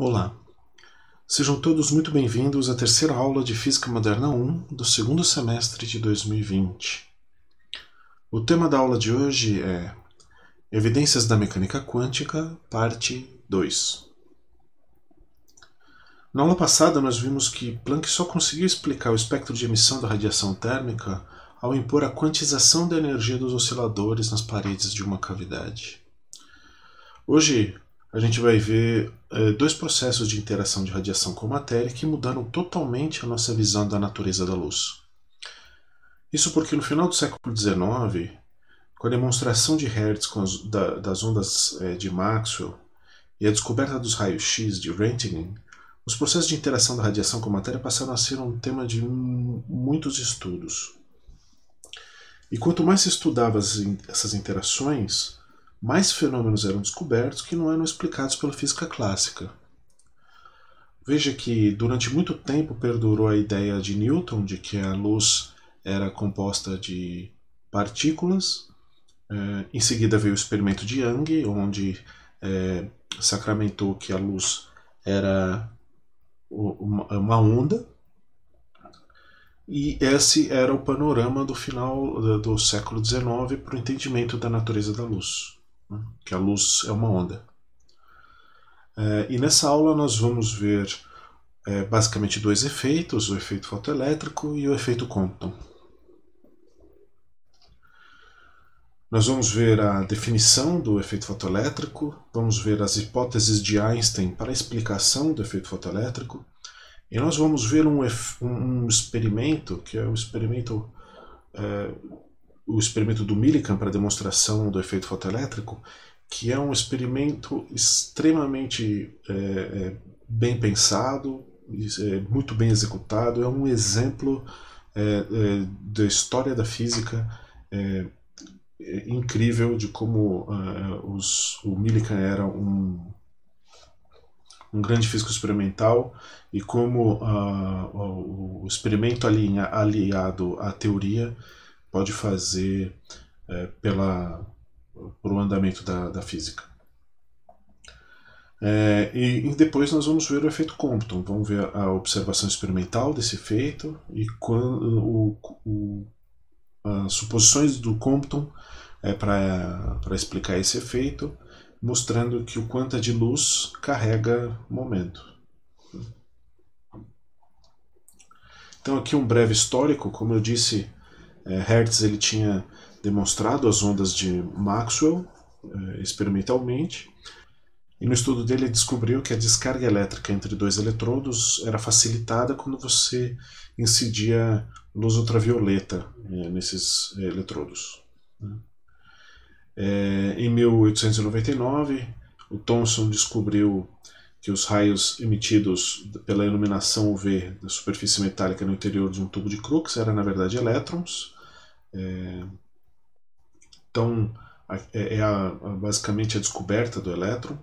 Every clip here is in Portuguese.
Olá, sejam todos muito bem-vindos à terceira aula de Física Moderna 1 do segundo semestre de 2020. O tema da aula de hoje é Evidências da Mecânica Quântica, parte 2. Na aula passada nós vimos que Planck só conseguiu explicar o espectro de emissão da radiação térmica ao impor a quantização da energia dos osciladores nas paredes de uma cavidade. Hoje a gente vai ver dois processos de interação de radiação com matéria que mudaram totalmente a nossa visão da natureza da luz. Isso porque no final do século XIX, com a demonstração de Hertz das ondas de Maxwell e a descoberta dos raios-x de Röntgen, os processos de interação da radiação com matéria passaram a ser um tema de muitos estudos. E quanto mais se estudava essas interações, mais fenômenos eram descobertos que não eram explicados pela física clássica. Veja que durante muito tempo perdurou a ideia de Newton de que a luz era composta de partículas. Em seguida veio o experimento de Young, onde sacramentou que a luz era uma onda. E esse era o panorama do final do século XIX para o entendimento da natureza da luz, que a luz é uma onda. E nessa aula nós vamos ver basicamente dois efeitos, o efeito fotoelétrico e o efeito Compton. Nós vamos ver a definição do efeito fotoelétrico, vamos ver as hipóteses de Einstein para a explicação do efeito fotoelétrico, e nós vamos ver um experimento, que é o experimento do Millikan para a demonstração do efeito fotoelétrico, que é um experimento extremamente bem pensado, muito bem executado, é um exemplo da história da física incrível de como o Millikan era um grande físico experimental e como o experimento aliado à teoria pode fazer por um andamento da física. E depois nós vamos ver o efeito Compton, vamos ver a observação experimental desse efeito e as suposições do Compton para explicar esse efeito, mostrando que o quanta de luz carrega momento. Então aqui um breve histórico. Como eu disse, Hertz ele tinha demonstrado as ondas de Maxwell experimentalmente, e no estudo dele ele descobriu que a descarga elétrica entre dois eletrodos era facilitada quando você incidia luz ultravioleta nesses eletrodos. Em 1899, o Thomson descobriu que os raios emitidos pela iluminação UV da superfície metálica no interior de um tubo de Crookes eram, na verdade, elétrons. Então, basicamente a descoberta do elétron.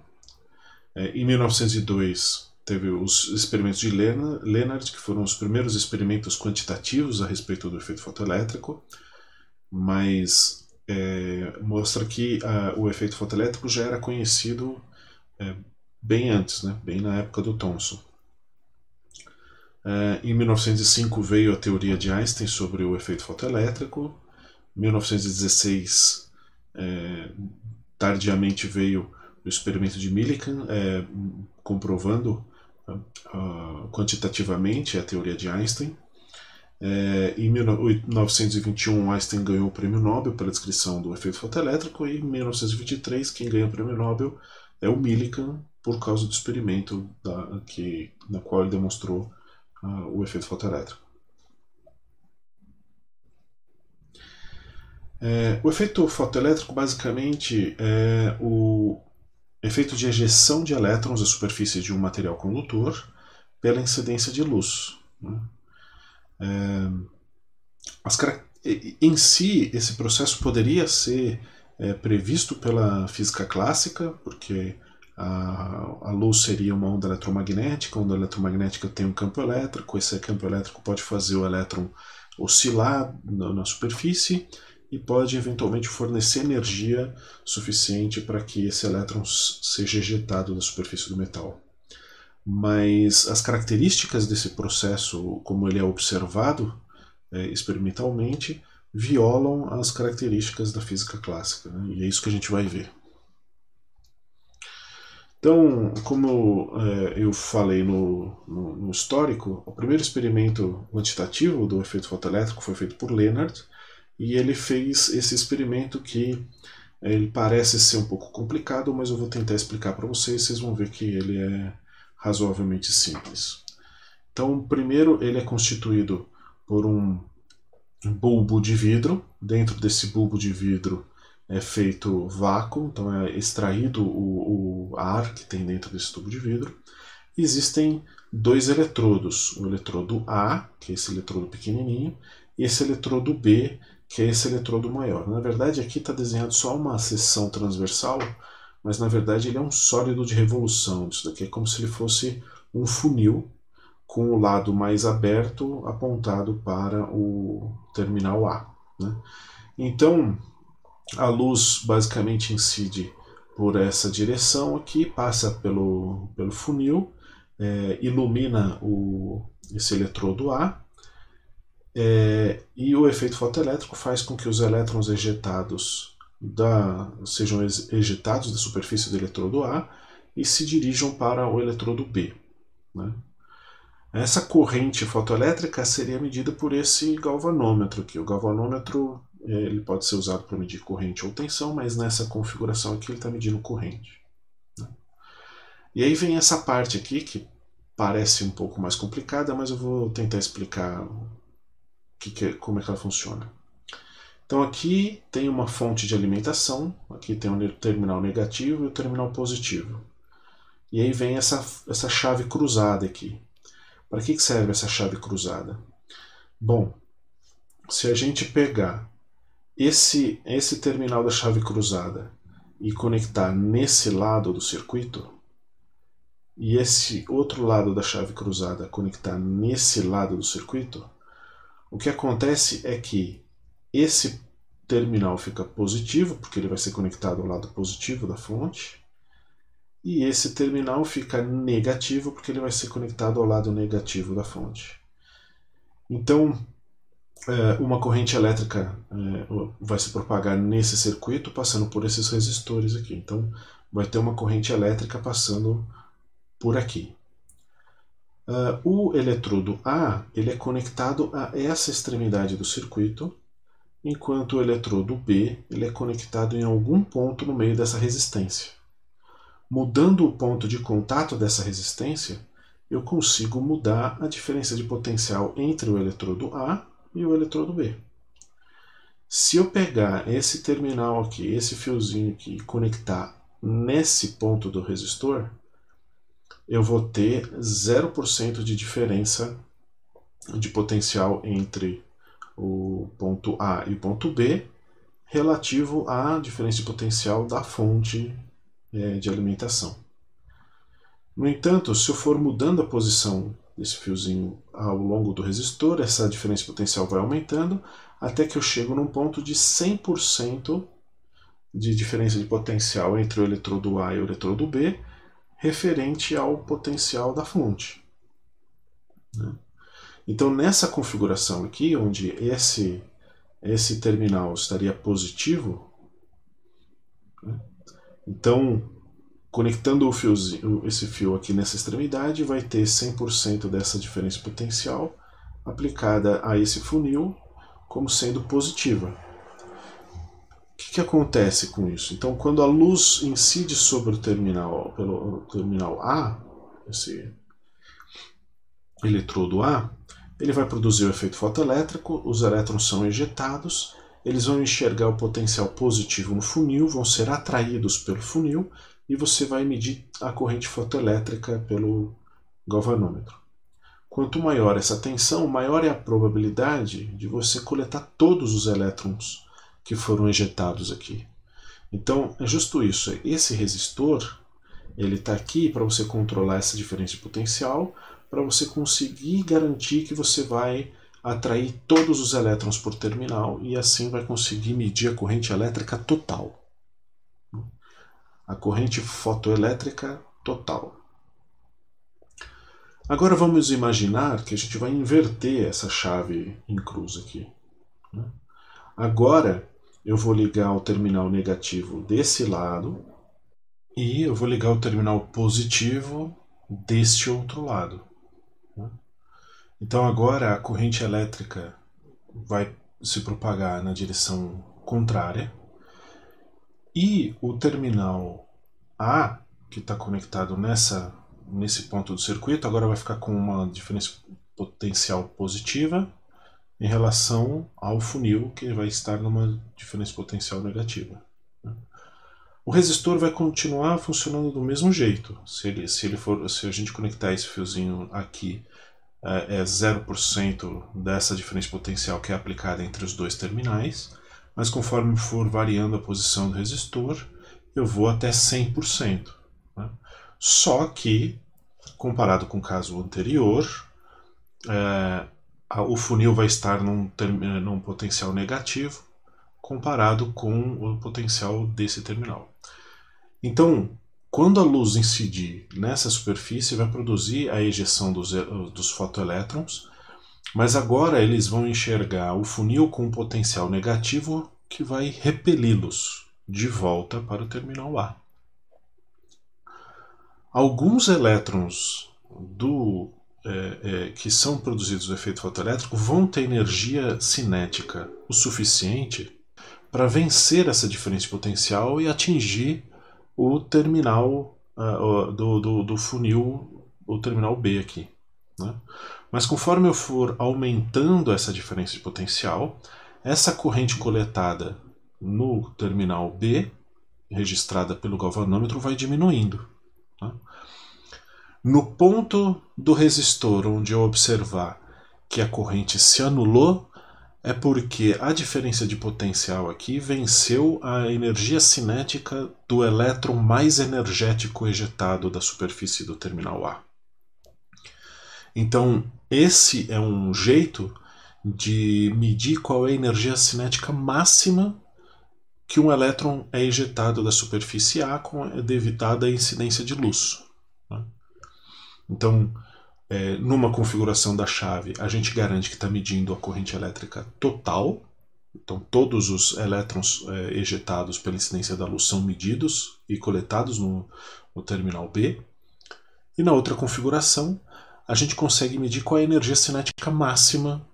Em 1902, teve os experimentos de Lennard, que foram os primeiros experimentos quantitativos a respeito do efeito fotoelétrico, mas mostra que o efeito fotoelétrico já era conhecido bem antes, bem na época do Thomson. Em 1905 veio a teoria de Einstein sobre o efeito fotoelétrico. Em 1916, tardiamente veio o experimento de Millikan, comprovando quantitativamente a teoria de Einstein. Em 1921, Einstein ganhou o prêmio Nobel pela descrição do efeito fotoelétrico, e em 1923 quem ganha o prêmio Nobel é o Millikan por causa do experimento na qual ele demonstrou o efeito fotoelétrico. O efeito fotoelétrico basicamente é o efeito de ejeção de elétrons à superfície de um material condutor pela incidência de luz. Em si, esse processo poderia ser previsto pela física clássica, porque a luz seria uma onda eletromagnética. A onda eletromagnética tem um campo elétrico, esse campo elétrico pode fazer o elétron oscilar na superfície e pode eventualmente fornecer energia suficiente para que esse elétron seja ejetado da superfície do metal. mas as características desse processo, como ele é observado experimentalmente, violam as características da física clássica, né? E é isso que a gente vai ver. Então, como eu falei no histórico, o primeiro experimento quantitativo do efeito fotoelétrico foi feito por Leonard, e ele fez esse experimento que ele parece ser um pouco complicado, mas eu vou tentar explicar para vocês, vocês vão ver que ele é razoavelmente simples. Então, primeiro ele é constituído por um bulbo de vidro. Dentro desse bulbo de vidro é feito vácuo, então é extraído o ar que tem dentro desse tubo de vidro. Existem dois eletrodos, o eletrodo A, que é esse eletrodo pequenininho, e esse eletrodo B, que é esse eletrodo maior. Na verdade, aqui está desenhado só uma seção transversal, mas na verdade ele é um sólido de revolução. Isso daqui é como se ele fosse um funil com o lado mais aberto apontado para o terminal A, né? Então, a luz basicamente incide por essa direção aqui, passa pelo funil, ilumina esse eletrodo A, e o efeito fotoelétrico faz com que os elétrons ejetados sejam ejetados da superfície do eletrodo A e se dirijam para o eletrodo B, né? Essa corrente fotoelétrica seria medida por esse galvanômetro aqui. O galvanômetro ele pode ser usado para medir corrente ou tensão, mas nessa configuração aqui ele está medindo corrente, né? E aí vem essa parte aqui que parece um pouco mais complicada, mas eu vou tentar explicar como é que ela funciona. Então aqui tem uma fonte de alimentação, aqui tem um terminal negativo e o terminal positivo. E aí vem essa chave cruzada aqui. Para que serve essa chave cruzada? Bom, se a gente pegar esse terminal da chave cruzada e conectar nesse lado do circuito, e esse outro lado da chave cruzada conectar nesse lado do circuito, o que acontece é que esse terminal fica positivo, porque ele vai ser conectado ao lado positivo da fonte, e esse terminal fica negativo, porque ele vai ser conectado ao lado negativo da fonte. Então, uma corrente elétrica vai se propagar nesse circuito, passando por esses resistores aqui. Então, vai ter uma corrente elétrica passando por aqui. O eletrodo A ele é conectado a essa extremidade do circuito, enquanto o eletrodo B ele é conectado em algum ponto no meio dessa resistência. Mudando o ponto de contato dessa resistência, eu consigo mudar a diferença de potencial entre o eletrodo A e o eletrodo B. Se eu pegar esse terminal aqui, esse fiozinho aqui, e conectar nesse ponto do resistor, eu vou ter 0% de diferença de potencial entre o ponto A e o ponto B, relativo à diferença de potencial da fonte de alimentação. No entanto, se eu for mudando a posição desse fiozinho ao longo do resistor, essa diferença de potencial vai aumentando, até que eu chego num ponto de 100% de diferença de potencial entre o eletrodo A e o eletrodo B, referente ao potencial da fonte, né? Então, nessa configuração aqui, onde esse terminal estaria positivo, né? Então, conectando esse fio aqui nessa extremidade, vai ter 100% dessa diferença potencial aplicada a esse funil como sendo positiva. O que acontece com isso? Então, quando a luz incide sobre o terminal, pelo terminal A, esse eletrodo A, ele vai produzir o efeito fotoelétrico, os elétrons são ejetados, eles vão enxergar o potencial positivo no funil, vão ser atraídos pelo funil, e você vai medir a corrente fotoelétrica pelo galvanômetro. Quanto maior essa tensão, maior é a probabilidade de você coletar todos os elétrons que foram ejetados aqui. Então, é justo isso. Esse resistor ele está aqui para você controlar essa diferença de potencial, para você conseguir garantir que você vai atrair todos os elétrons por terminal e assim vai conseguir medir a corrente elétrica total. A corrente fotoelétrica total. Agora vamos imaginar que a gente vai inverter essa chave em cruz aqui, né? Agora eu vou ligar o terminal negativo desse lado e eu vou ligar o terminal positivo deste outro lado, né? Então agora a corrente elétrica vai se propagar na direção contrária e o terminal A, que está conectado nesse ponto do circuito, agora vai ficar com uma diferença potencial positiva em relação ao funil, que vai estar numa diferença potencial negativa. O resistor vai continuar funcionando do mesmo jeito. Se a gente conectar esse fiozinho aqui, é 0% dessa diferença potencial que é aplicada entre os dois terminais, mas conforme for variando a posição do resistor, eu vou até 100%. Né? Só que, comparado com o caso anterior, o funil vai estar num potencial negativo comparado com o potencial desse terminal. Então, quando a luz incidir nessa superfície, vai produzir a ejeção dos fotoelétrons, mas agora eles vão enxergar o funil com um potencial negativo que vai repeli-los de volta para o terminal A. Alguns elétrons que são produzidos do efeito fotoelétrico vão ter energia cinética o suficiente para vencer essa diferença de potencial e atingir o terminal do funil, o terminal B aqui, né? Mas conforme eu for aumentando essa diferença de potencial, essa corrente coletada no terminal B, registrada pelo galvanômetro, vai diminuindo, né? No ponto do resistor onde eu observar que a corrente se anulou, é porque a diferença de potencial aqui venceu a energia cinética do elétron mais energético ejetado da superfície do terminal A. Então, esse é um jeito de medir qual é a energia cinética máxima que um elétron é ejetado da superfície A devido à incidência de luz, né? Então, numa configuração da chave, a gente garante que está medindo a corrente elétrica total. Então, todos os elétrons ejetados pela incidência da luz são medidos e coletados no terminal B. E na outra configuração, a gente consegue medir qual é a energia cinética máxima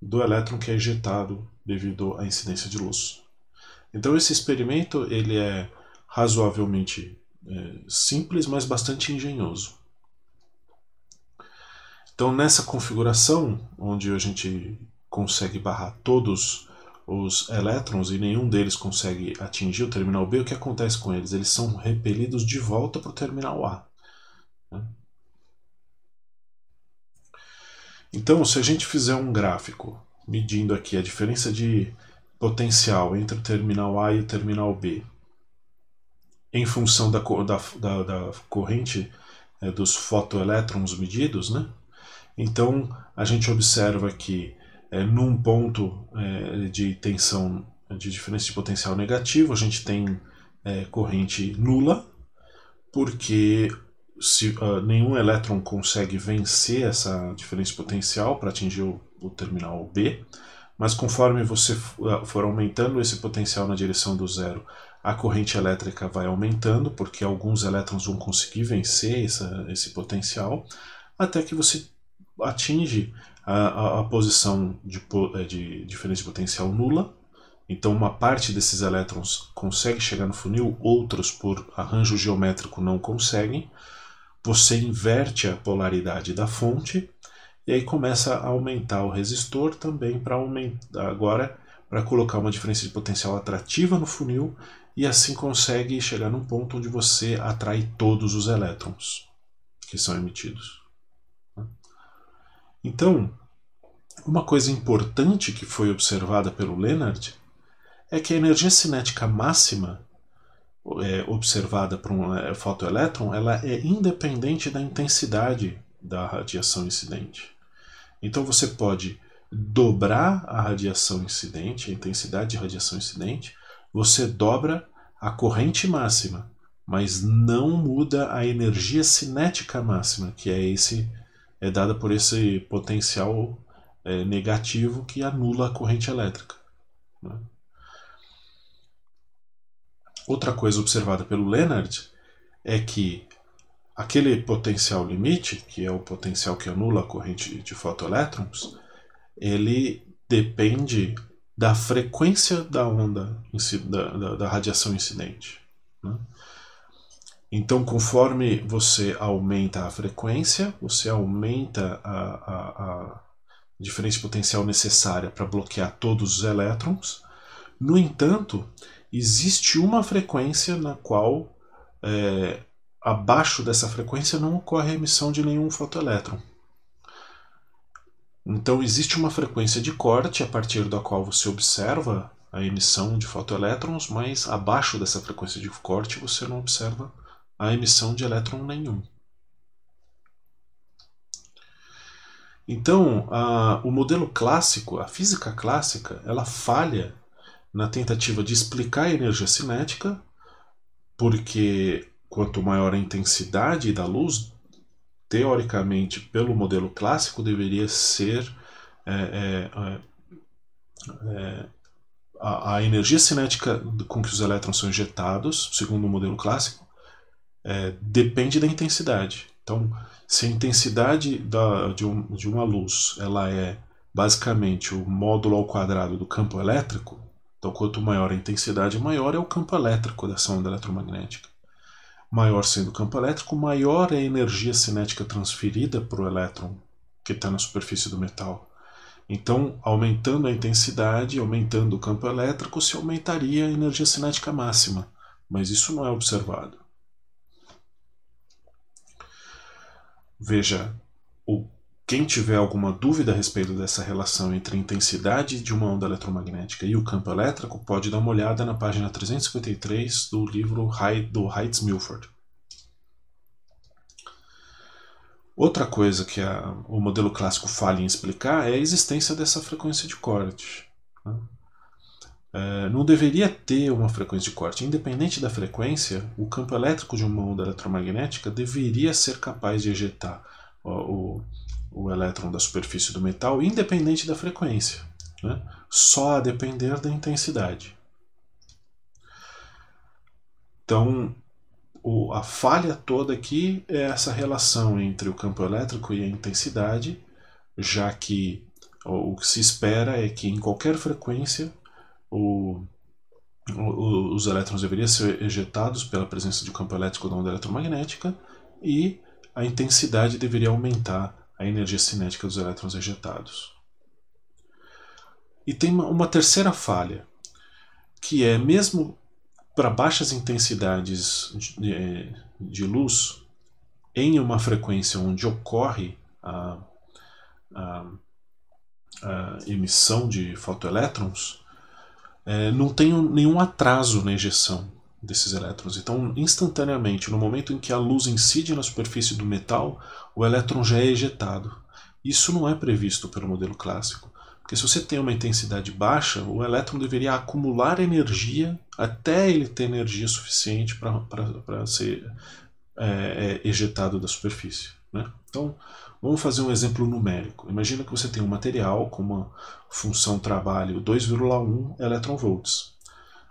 do elétron que é ejetado devido à incidência de luz. Então, esse experimento ele é razoavelmente simples, mas bastante engenhoso. Então, nessa configuração, onde a gente consegue barrar todos os elétrons e nenhum deles consegue atingir o terminal B, o que acontece com eles? Eles são repelidos de volta para o terminal A, né? Então, se a gente fizer um gráfico medindo aqui a diferença de potencial entre o terminal A e o terminal B, em função da corrente dos fotoelétrons medidos, né? Então, a gente observa que num ponto de tensão de diferença de potencial negativo, a gente tem corrente nula, porque nenhum elétron consegue vencer essa diferença de potencial para atingir o terminal B, mas conforme você for aumentando esse potencial na direção do zero, a corrente elétrica vai aumentando, porque alguns elétrons vão conseguir vencer esse potencial, até que você atinge a posição de diferença de potencial nula. Então uma parte desses elétrons consegue chegar no funil, outros por arranjo geométrico não conseguem. Você inverte a polaridade da fonte e aí começa a aumentar o resistor também para colocar uma diferença de potencial atrativa no funil e assim consegue chegar num ponto onde você atrai todos os elétrons que são emitidos. Então, uma coisa importante que foi observada pelo Lennard é que a energia cinética máxima observada por um fotoelétron ela é independente da intensidade da radiação incidente. Então você pode dobrar a radiação incidente, a intensidade de radiação incidente, você dobra a corrente máxima, mas não muda a energia cinética máxima, que é esse é dada por esse potencial negativo que anula a corrente elétrica, né? Outra coisa observada pelo Leonard é que aquele potencial limite, que é o potencial que anula a corrente de fotoelétrons, ele depende da frequência da onda, da radiação incidente, né? Então, conforme você aumenta a frequência, você aumenta a diferença potencial necessária para bloquear todos os elétrons. No entanto, existe uma frequência na qual, abaixo dessa frequência, não ocorre a emissão de nenhum fotoelétron. Então, existe uma frequência de corte a partir da qual você observa a emissão de fotoelétrons, mas abaixo dessa frequência de corte você não observa a emissão de elétron nenhum. Então, o modelo clássico, a física clássica, ela falha na tentativa de explicar a energia cinética, porque quanto maior a intensidade da luz, teoricamente, pelo modelo clássico, deveria ser a energia cinética com que os elétrons são injetados, segundo o modelo clássico, depende da intensidade. Então, se a intensidade de uma luz ela é basicamente o módulo ao quadrado do campo elétrico, então quanto maior a intensidade, maior é o campo elétrico dessa onda eletromagnética. Maior sendo o campo elétrico, maior é a energia cinética transferida para o elétron que está na superfície do metal. Então, aumentando a intensidade, aumentando o campo elétrico, se aumentaria a energia cinética máxima, mas isso não é observado. Veja, quem tiver alguma dúvida a respeito dessa relação entre a intensidade de uma onda eletromagnética e o campo elétrico, pode dar uma olhada na página 353 do livro do Heitz-Milford. Outra coisa que o modelo clássico falha em explicar é a existência dessa frequência de corte, né? Não deveria ter uma frequência de corte. Independente da frequência, o campo elétrico de uma onda eletromagnética deveria ser capaz de ejetar o elétron da superfície do metal, independente da frequência, né? Só a depender da intensidade. Então, a falha toda aqui é essa relação entre o campo elétrico e a intensidade, já que o que se espera é que em qualquer frequência os elétrons deveriam ser ejetados pela presença de campo elétrico da onda eletromagnética e a intensidade deveria aumentar a energia cinética dos elétrons ejetados. E tem uma terceira falha, que é mesmo para baixas intensidades de luz, em uma frequência onde ocorre a emissão de fotoelétrons, não tem nenhum atraso na ejeção desses elétrons. Então, instantaneamente, no momento em que a luz incide na superfície do metal, o elétron já é ejetado. Isso não é previsto pelo modelo clássico, porque se você tem uma intensidade baixa, o elétron deveria acumular energia até ele ter energia suficiente para ser ejetado da superfície, né? Então, vamos fazer um exemplo numérico. Imagina que você tem um material com uma função trabalho 2,1 eletronvolts.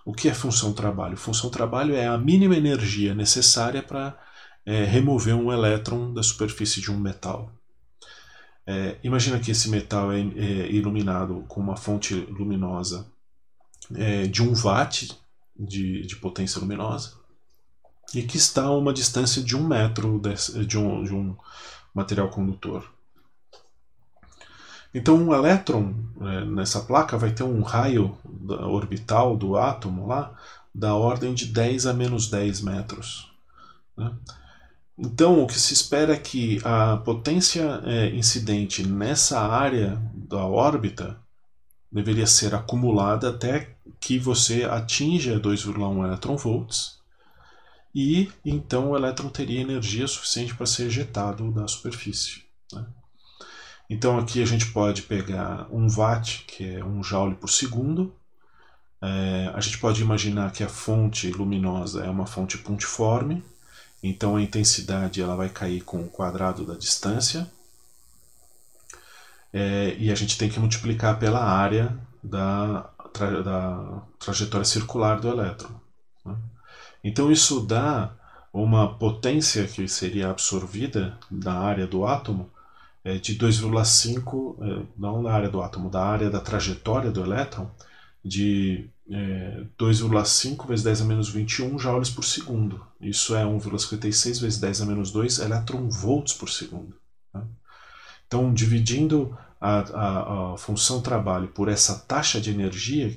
O que é função trabalho? Função trabalho é a mínima energia necessária para remover um elétron da superfície de um metal. Imagina que esse metal é iluminado com uma fonte luminosa de 1 watt de potência luminosa e que está a uma distância de 1 metro de um material condutor. Então, um elétron nessa placa vai ter um raio orbital do átomo lá da ordem de 10 a menos 10 metros, né? Então, o que se espera é que a potência incidente nessa área da órbita deveria ser acumulada até que você atinja 2,1 eletronvolts e então o elétron teria energia suficiente para ser ejetado da superfície, né? Então aqui a gente pode pegar 1 watt, que é 1 joule por segundo. A gente pode imaginar que a fonte luminosa é uma fonte pontiforme, então a intensidade ela vai cair com o quadrado da distância. e a gente tem que multiplicar pela área da trajetória circular do elétron, né? Então isso dá uma potência que seria absorvida da área do átomo de 2,5, não da área do átomo, da área da trajetória do elétron, de 2,5 vezes 10 a menos 21 joules por segundo. Isso é 1,56 vezes 10 a menos 2 elétron-volts por segundo, né? Então, dividindo a função trabalho por essa taxa de energia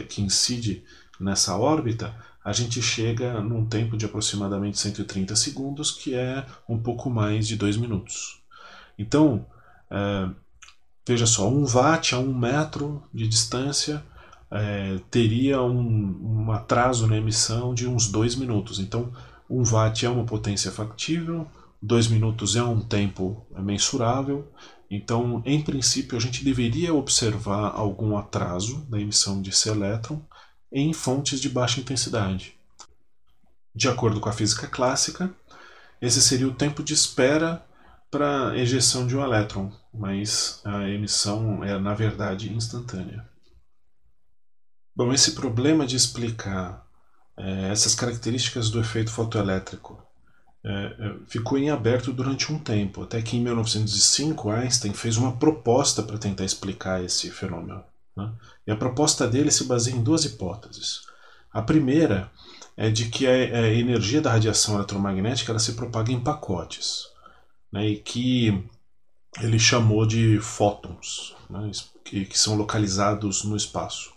que incide nessa órbita, a gente chega num tempo de aproximadamente 130 segundos, que é um pouco mais de 2 minutos. Então, veja só, 1 watt a 1 metro de distância teria um atraso na emissão de uns 2 minutos. Então, 1 watt é uma potência factível, 2 minutos é um tempo mensurável. Então, em princípio, a gente deveria observar algum atraso na emissão desse elétron em fontes de baixa intensidade. De acordo com a física clássica, esse seria o tempo de espera para a ejeção de um elétron, mas a emissão é, na verdade, instantânea. Bom, esse problema de explicar essas características do efeito fotoelétrico ficou em aberto durante um tempo, até que em 1905 Einstein fez uma proposta para tentar explicar esse fenômeno, né? E a proposta dele se baseia em duas hipóteses. A primeira é de que a energia da radiação eletromagnética ela se propaga em pacotes, né, e que ele chamou de fótons, né, que são localizados no espaço.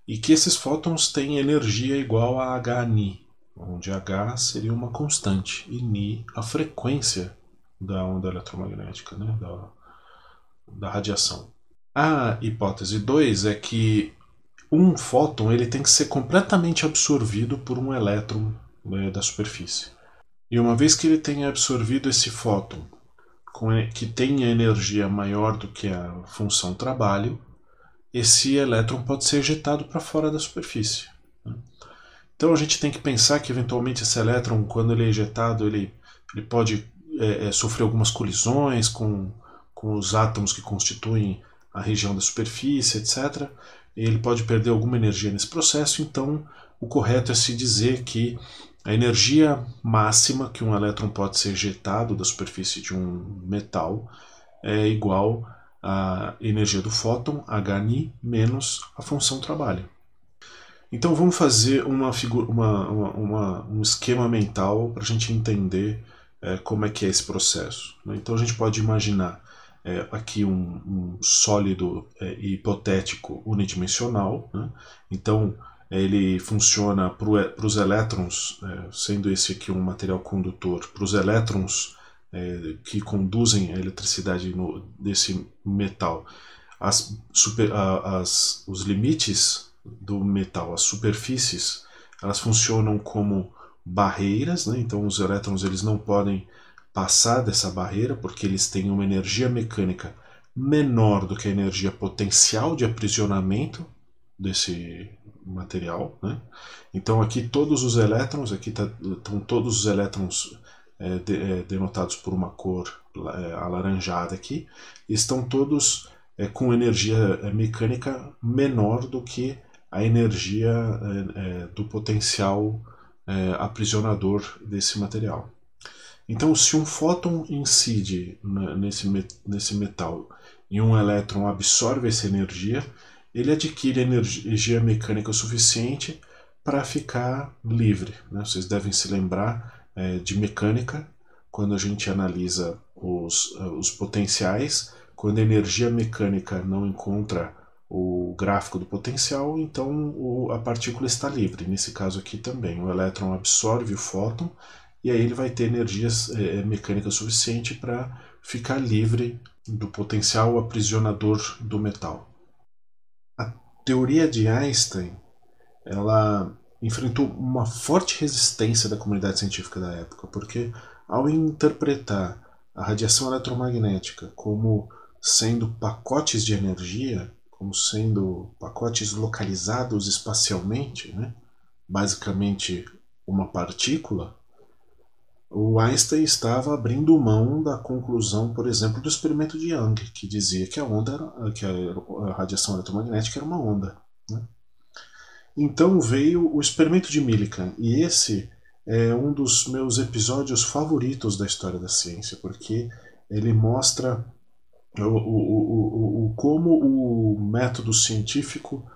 E que esses fótons têm energia igual a hNi, onde H seria uma constante e Ni a frequência da onda eletromagnética, né, da radiação. A hipótese 2 é que um fóton ele tem que ser completamente absorvido por um elétron, né, da superfície. E uma vez que ele tenha absorvido esse fóton, que tenha energia maior do que a função trabalho, esse elétron pode ser ejetado para fora da superfície, né? Então a gente tem que pensar que eventualmente esse elétron, quando ele é ejetado, ele pode sofrer algumas colisões com os átomos que constituem a região da superfície, etc. E ele pode perder alguma energia nesse processo, então o correto é se dizer que a energia máxima que um elétron pode ser ejetado da superfície de um metal é igual à energia do fóton, hNi, menos a função trabalho. Então vamos fazer um esquema mental para a gente entender como é que é esse processo, né? Então a gente pode imaginar aqui um sólido hipotético unidimensional, né? Então ele funciona para os elétrons, sendo esse aqui um material condutor, para os elétrons que conduzem a eletricidade desse metal. Os limites do metal, as superfícies, elas funcionam como barreiras, né? Então os elétrons eles não podem passar dessa barreira porque eles têm uma energia mecânica menor do que a energia potencial de aprisionamento desse material, né? Então aqui todos os elétrons, aqui estão todos os elétrons denotados por uma cor alaranjada aqui, estão todos com energia mecânica menor do que a energia do potencial aprisionador desse material. Então, se um fóton incide nesse metal e um elétron absorve essa energia, ele adquire energia mecânica suficiente para ficar livre, né? Vocês devem se lembrar de mecânica, quando a gente analisa os potenciais, quando a energia mecânica não encontra o gráfico do potencial, então a partícula está livre. Nesse caso aqui também, o elétron absorve o fóton e aí ele vai ter energia mecânica suficiente para ficar livre do potencial aprisionador do metal. A teoria de Einstein, ela enfrentou uma forte resistência da comunidade científica da época, porque ao interpretar a radiação eletromagnética como sendo pacotes de energia, como sendo pacotes localizados espacialmente, né? Basicamente uma partícula, o Einstein estava abrindo mão da conclusão, por exemplo, do experimento de Young, que dizia que a radiação eletromagnética era uma onda, né? Então veio o experimento de Millikan, e esse é um dos meus episódios favoritos da história da ciência, porque ele mostra como o método científico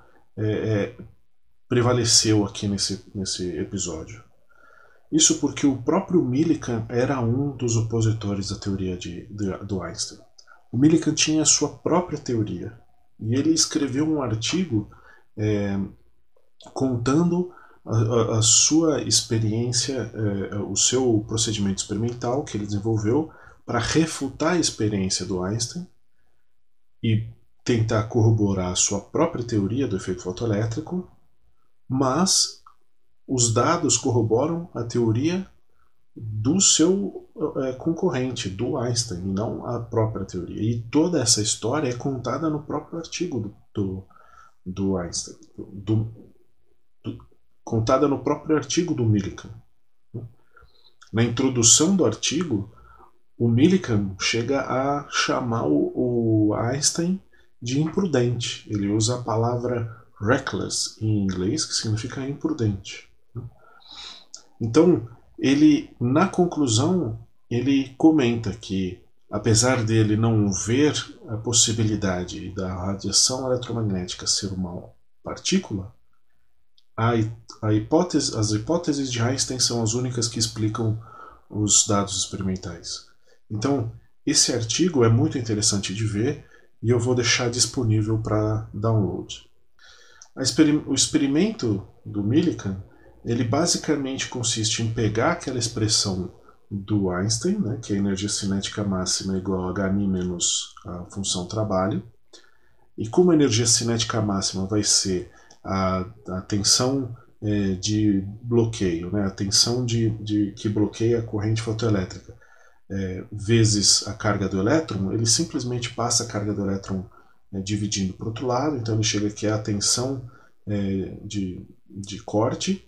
prevaleceu aqui nesse episódio. Isso porque o próprio Millikan era um dos opositores da teoria do Einstein. O Millikan tinha a sua própria teoria, e ele escreveu um artigo contando a sua experiência, o seu procedimento experimental que ele desenvolveu para refutar a experiência do Einstein e tentar corroborar a sua própria teoria do efeito fotoelétrico, mas os dados corroboram a teoria do seu concorrente, do Einstein, e não a própria teoria. E toda essa história é contada no próprio artigo do Einstein, contada no próprio artigo do Millikan. Na introdução do artigo, o Millikan chega a chamar o Einstein de imprudente. Ele usa a palavra reckless em inglês, que significa imprudente. Então, na conclusão, ele comenta que, apesar dele não ver a possibilidade da radiação eletromagnética ser uma partícula, as hipóteses de Einstein são as únicas que explicam os dados experimentais. Então, esse artigo é muito interessante de ver e eu vou deixar disponível para download. O experimento do Millikan, ele basicamente consiste em pegar aquela expressão do Einstein, né, que é a energia cinética máxima é igual a Hν menos a função trabalho, e como a energia cinética máxima vai ser a tensão de bloqueio, né, a tensão que bloqueia a corrente fotoelétrica, vezes a carga do elétron, ele simplesmente passa a carga do elétron dividindo para o outro lado, então ele chega aqui a tensão de corte,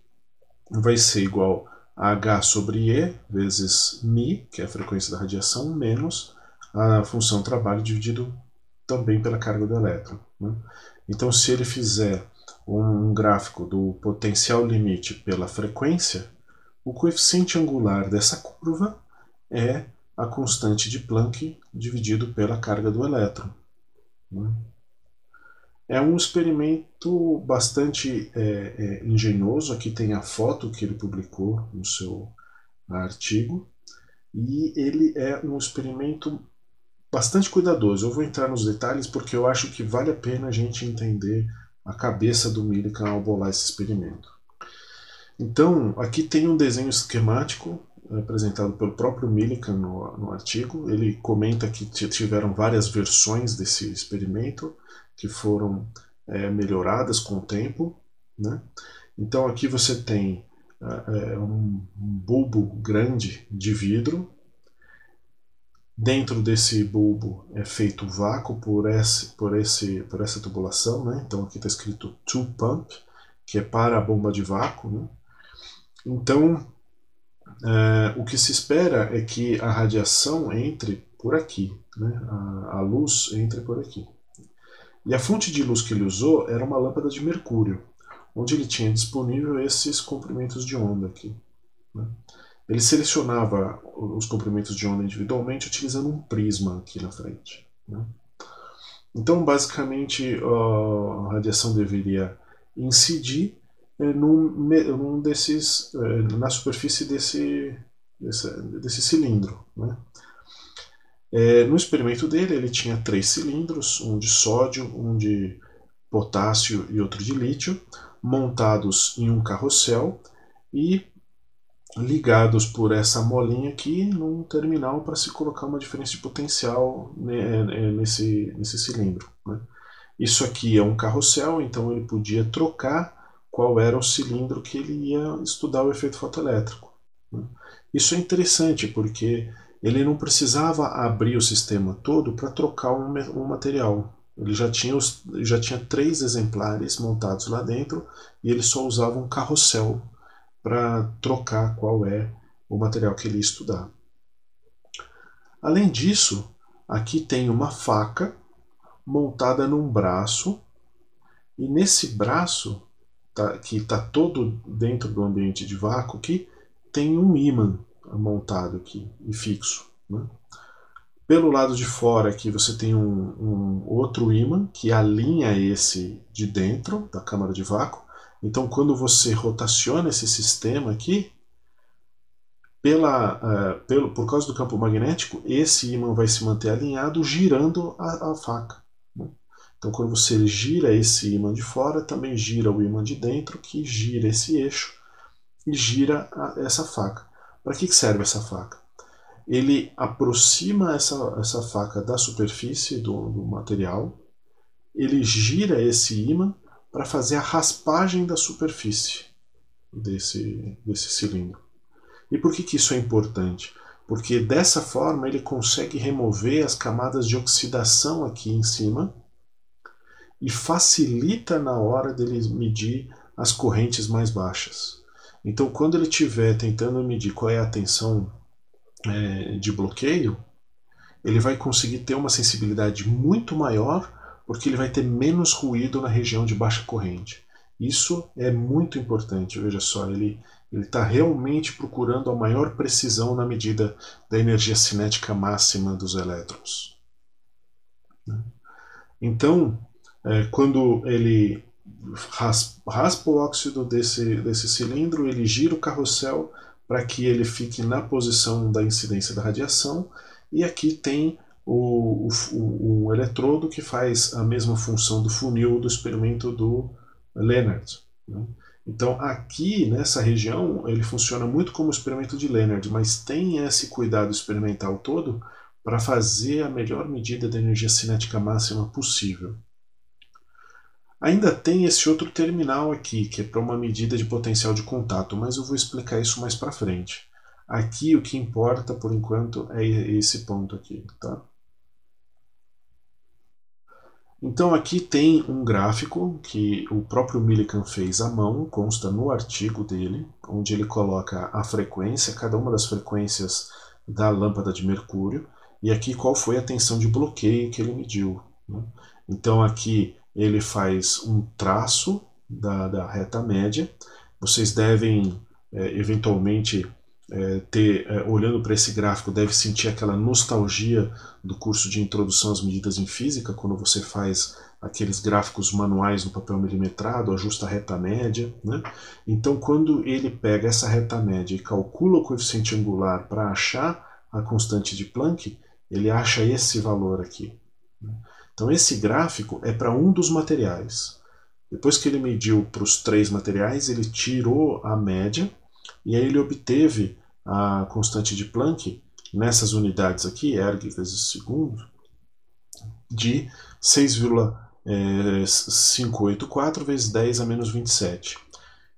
vai ser igual a H sobre E vezes μ, que é a frequência da radiação, menos a função trabalho dividido também pela carga do elétron, né? Então, se ele fizer um gráfico do potencial limite pela frequência, o coeficiente angular dessa curva é a constante de Planck dividido pela carga do elétron, né? É um experimento bastante engenhoso. Aqui tem a foto que ele publicou no seu artigo, e ele é um experimento bastante cuidadoso. Eu vou entrar nos detalhes porque eu acho que vale a pena a gente entender a cabeça do Millikan ao bolar esse experimento. Então, aqui tem um desenho esquemático apresentado pelo próprio Millikan no artigo. Ele comenta que tiveram várias versões desse experimento que foram melhoradas com o tempo, né? Então aqui você tem um bulbo grande de vidro. Dentro desse bulbo é feito vácuo por essa tubulação, né? Então aqui está escrito to pump, que é para a bomba de vácuo, né? Então o que se espera é que a radiação entre por aqui, né? A luz entre por aqui. E a fonte de luz que ele usou era uma lâmpada de mercúrio, onde ele tinha disponível esses comprimentos de onda aqui, né? Ele selecionava os comprimentos de onda individualmente utilizando um prisma aqui na frente, né? Então, basicamente, a radiação deveria incidir na superfície desse cilindro, né? No experimento dele, ele tinha 3 cilindros, um de sódio, um de potássio e outro de lítio, montados em um carrossel e ligados por essa molinha aqui num terminal para se colocar uma diferença de potencial nesse cilindro, né? Isso aqui é um carrossel, então ele podia trocar qual era o cilindro que ele ia estudar o efeito fotoelétrico, né? Isso é interessante porque ele não precisava abrir o sistema todo para trocar um material. Ele já tinha 3 exemplares montados lá dentro e ele só usava um carrossel para trocar qual é o material que ele ia estudar. Além disso, aqui tem uma faca montada num braço, e nesse braço, que está todo dentro do ambiente de vácuo, aqui, tem um ímã montado aqui e fixo, né? Pelo lado de fora aqui você tem um outro ímã que alinha esse de dentro da câmara de vácuo. Então quando você rotaciona esse sistema aqui, por causa do campo magnético, esse ímã vai se manter alinhado girando a faca, né? Então quando você gira esse ímã de fora, também gira o ímã de dentro, que gira esse eixo e gira essa faca. Para que serve essa faca? Ele aproxima essa faca da superfície do material, ele gira esse ímã para fazer a raspagem da superfície desse cilindro. E por que isso é importante? Porque dessa forma ele consegue remover as camadas de oxidação aqui em cima e facilita na hora dele medir as correntes mais baixas. Então quando ele estiver tentando medir qual é a tensão de bloqueio, ele vai conseguir ter uma sensibilidade muito maior, porque ele vai ter menos ruído na região de baixa corrente. Isso é muito importante, veja só, ele está realmente procurando a maior precisão na medida da energia cinética máxima dos elétrons. Então, quando ele raspa o óxido desse cilindro, ele gira o carrossel para que ele fique na posição da incidência da radiação, e aqui tem o eletrodo que faz a mesma função do funil do experimento do Lennard, né? Então aqui nessa região ele funciona muito como o experimento de Lennard, mas tem esse cuidado experimental todo para fazer a melhor medida da energia cinética máxima possível. Ainda tem esse outro terminal aqui, que é para uma medida de potencial de contato, mas eu vou explicar isso mais para frente. Aqui o que importa por enquanto é esse ponto aqui, tá? Então aqui tem um gráfico que o próprio Millikan fez à mão, consta no artigo dele, onde ele coloca a frequência, cada uma das frequências da lâmpada de mercúrio, e aqui qual foi a tensão de bloqueio que ele mediu, né? Então aqui ele faz um traço da reta média. Vocês devem eventualmente olhando para esse gráfico, deve sentir aquela nostalgia do curso de Introdução às Medidas em Física, quando você faz aqueles gráficos manuais no papel milimetrado, ajusta a reta média, né? Então quando ele pega essa reta média e calcula o coeficiente angular para achar a constante de Planck, ele acha esse valor aqui, né? Então esse gráfico é para um dos materiais. Depois que ele mediu para os 3 materiais, ele tirou a média e aí ele obteve a constante de Planck nessas unidades aqui, erg vezes segundo, de 6,584 vezes 10 a menos 27.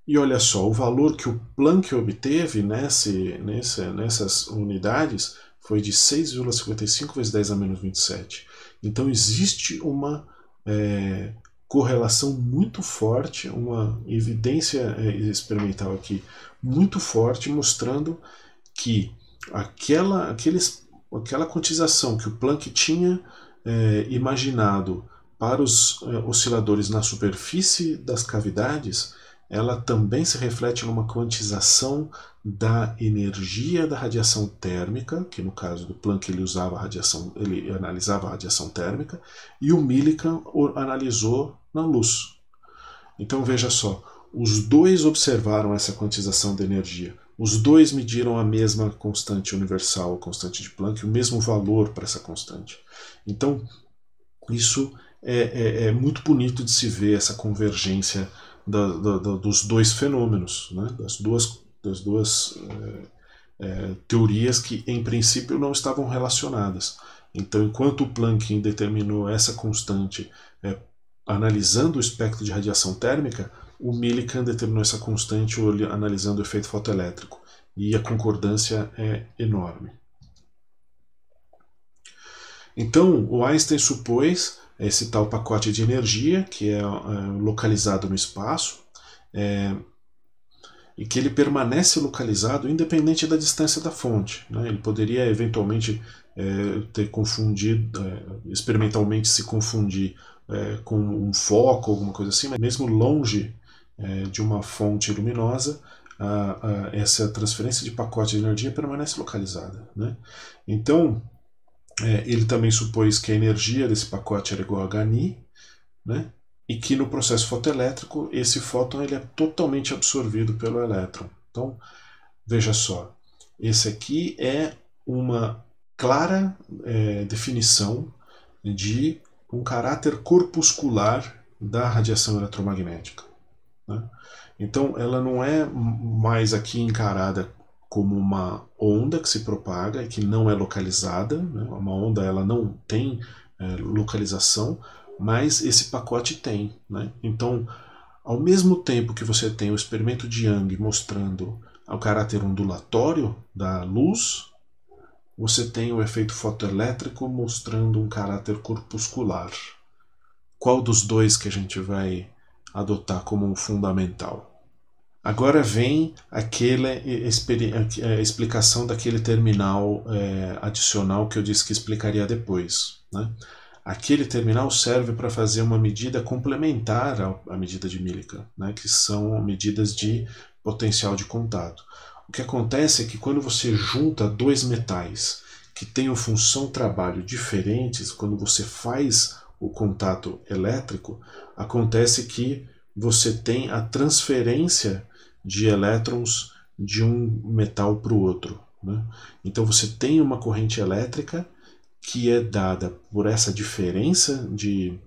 E olha só, o valor que o Planck obteve nessas unidades foi de 6,55 vezes 10 a menos 27. Então existe uma correlação muito forte, uma evidência experimental aqui muito forte, mostrando que aquela quantização que o Planck tinha imaginado para os osciladores na superfície das cavidades, ela também se reflete numa quantização da energia da radiação térmica, que no caso do Planck ele analisava a radiação térmica, e o Millikan analisou na luz. Então veja só, os dois observaram essa quantização da energia, os dois mediram a mesma constante universal, a constante de Planck, o mesmo valor para essa constante. Então isso é muito bonito de se ver, essa convergência dos dois fenômenos, né? das duas teorias que em princípio não estavam relacionadas. Então enquanto o Planck determinou essa constante analisando o espectro de radiação térmica, o Millikan determinou essa constante analisando o efeito fotoelétrico, e a concordância é enorme. Então o Einstein supôs esse tal pacote de energia que é localizado no espaço, e que ele permanece localizado independente da distância da fonte, né? Ele poderia eventualmente ter confundido, experimentalmente se confundir com um foco, alguma coisa assim, mas mesmo longe de uma fonte luminosa, essa transferência de pacote de energia permanece localizada, né? Então, ele também supôs que a energia desse pacote era igual a Hν, né? E que no processo fotoelétrico esse fóton ele é totalmente absorvido pelo elétron. Então, veja só, esse aqui é uma clara definição de um caráter corpuscular da radiação eletromagnética, né? Então, ela não é mais aqui encarada como uma onda que se propaga e que não é localizada, né? Uma onda ela não tem localização, mas esse pacote tem, né? Então, ao mesmo tempo que você tem o experimento de Young mostrando o caráter ondulatório da luz, você tem o efeito fotoelétrico mostrando um caráter corpuscular. Qual dos dois que a gente vai adotar como um fundamental? Agora vem a explicação daquele terminal adicional que eu disse que explicaria depois, né? Aquele terminal serve para fazer uma medida complementar à medida de Millikan, né? Que são medidas de potencial de contato. O que acontece é que quando você junta dois metais que têm função-trabalho diferentes, quando você faz o contato elétrico, acontece que você tem a transferência de elétrons de um metal para o outro, né? Então você tem uma corrente elétrica que é dada por essa diferença de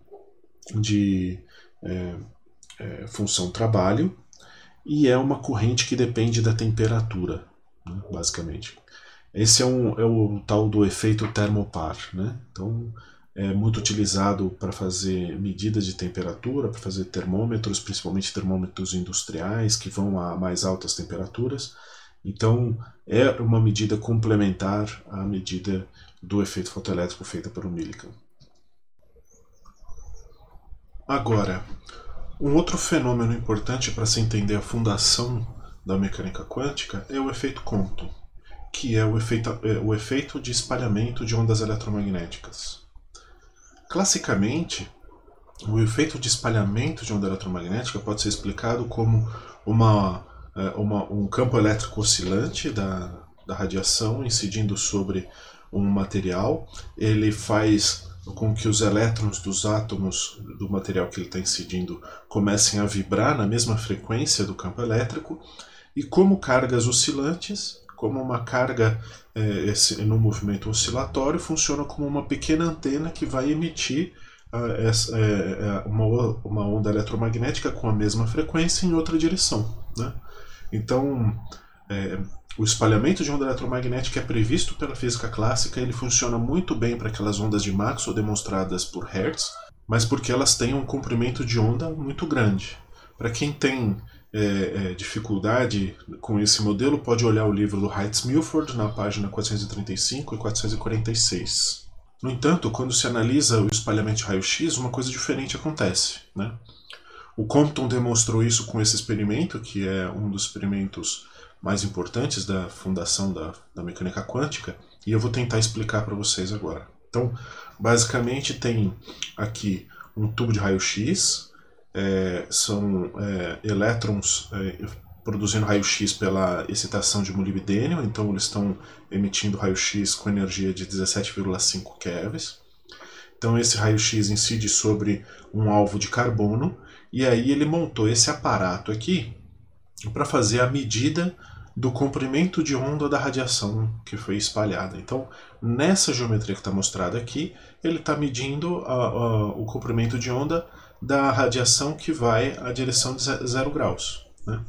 função-trabalho, e é uma corrente que depende da temperatura, né, basicamente. Esse é o tal do efeito termopar, né? Então, é muito utilizado para fazer medidas de temperatura, para fazer termômetros, principalmente termômetros industriais, que vão a mais altas temperaturas. Então, é uma medida complementar à medida do efeito fotoelétrico feita pelo Millikan. Agora, um outro fenômeno importante para se entender a fundação da mecânica quântica é o efeito Compton, que é o efeito de espalhamento de ondas eletromagnéticas. Classicamente, o efeito de espalhamento de onda eletromagnética pode ser explicado como um campo elétrico oscilante da radiação incidindo sobre um material. Ele faz com que os elétrons dos átomos do material que ele está incidindo comecem a vibrar na mesma frequência do campo elétrico, e como cargas oscilantes, como uma carga no movimento oscilatório, funciona como uma pequena antena que vai emitir uma onda eletromagnética com a mesma frequência em outra direção, né? Então, o espalhamento de onda eletromagnética é previsto pela física clássica. Ele funciona muito bem para aquelas ondas de Maxwell demonstradas por Hertz, mas porque elas têm um comprimento de onda muito grande. Para quem tem dificuldade com esse modelo, pode olhar o livro do Heitz-Milford na página 435 e 446. No entanto, quando se analisa o espalhamento de raio-x, uma coisa diferente acontece, né? O Compton demonstrou isso com esse experimento, que é um dos experimentos mais importantes da fundação da mecânica quântica, e eu vou tentar explicar para vocês agora. Então, basicamente tem aqui um tubo de raio-x, são elétrons produzindo raio-x pela excitação de molibdênio, então eles estão emitindo raio-x com energia de 17,5 keVs. Então esse raio-x incide sobre um alvo de carbono, e aí ele montou esse aparato aqui para fazer a medida do comprimento de onda da radiação que foi espalhada. Então, nessa geometria que está mostrada aqui, ele está medindo o comprimento de onda da radiação que vai à direção de 0 graus, né?